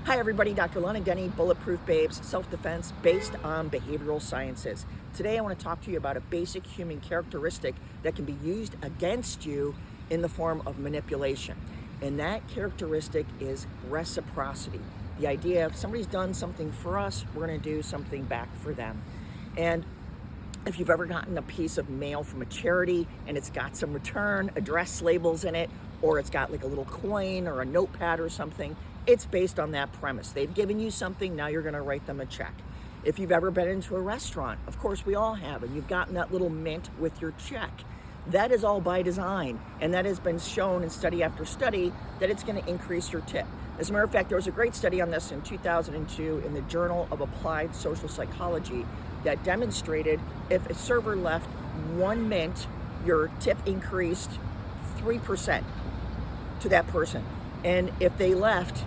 Hi everybody, Dr. Lana Denny, Bulletproof Babes, self-defense based on behavioral sciences. Today I want to talk to you about a basic human characteristic that can be used against you in the form of manipulation. And that characteristic is reciprocity. The idea if somebody's done something for us, we're going to do something back for them. And if you've ever gotten a piece of mail from a charity and it's got some return address labels in it, or it's got like a little coin or a notepad or something, it's based on that premise. They've given you something, now you're gonna write them a check. If you've ever been into a restaurant, of course we all have, and you've gotten that little mint with your check. That is all by design, and that has been shown in study after study that it's gonna increase your tip. As a matter of fact, there was a great study on this in 2002 in the Journal of Applied Social Psychology that demonstrated if a server left 1 mint, your tip increased 3% to that person. And if they left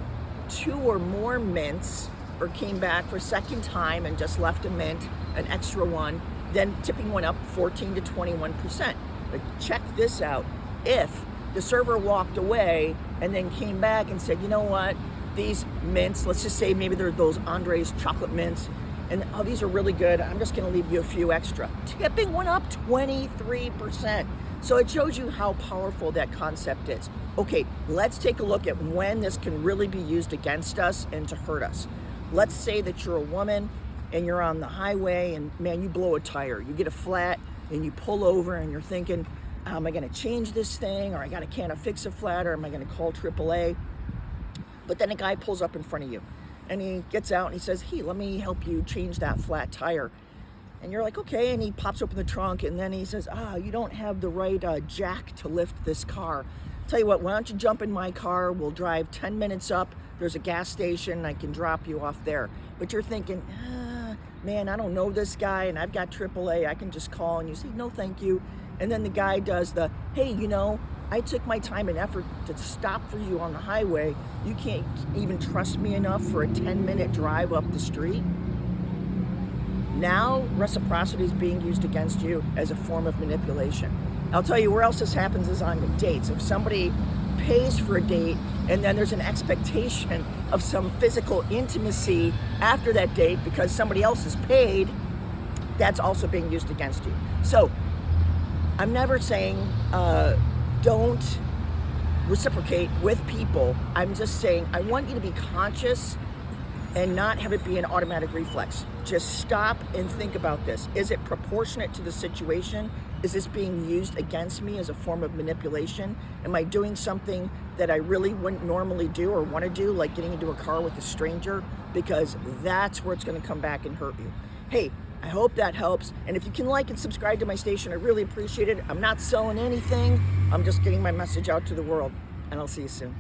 2 or more mints or came back for a second time and just left a mint, an extra one, then tipping went up 14 to 21%. But check this out. If the server walked away and then came back and said, you know what, these mints, let's just say maybe they're those Andre's chocolate mints, and oh, these are really good, I'm just gonna leave you a few extra. Tipping went up 23%. So it shows you how powerful that concept is. Okay, let's take a look at when this can really be used against us and to hurt us. Let's say that you're a woman and you're on the highway and man, you blow a tire, you get a flat and you pull over and you're thinking, am I gonna change this thing, or can I fix a flat, or am I gonna call AAA? But then a guy pulls up in front of you and he gets out and he says, hey, let me help you change that flat tire. And you're like, okay, and he pops open the trunk and then he says, you don't have the right jack to lift this car. Tell you what, why don't you jump in my car, we'll drive 10 minutes up, there's a gas station, I can drop you off there. But you're thinking, man, I don't know this guy and I've got AAA, I can just call, and you say, no, thank you. And then the guy does the, hey, I took my time and effort to stop for you on the highway, you can't even trust me enough for a 10-minute drive up the street? Now, reciprocity is being used against you as a form of manipulation. I'll tell you where else this happens is on dates. If somebody pays for a date and then there's an expectation of some physical intimacy after that date because somebody else has paid, that's also being used against you. So, I'm never saying don't reciprocate with people. I'm just saying I want you to be conscious and not have it be an automatic reflex. Just stop and think about this. Is it proportionate to the situation? Is this being used against me as a form of manipulation? Am I doing something that I really wouldn't normally do or want to do, like getting into a car with a stranger? Because that's where it's going to come back and hurt you. Hey, I hope that helps. And if you can like and subscribe to my station, I really appreciate it. I'm not selling anything. I'm just getting my message out to the world. And I'll see you soon.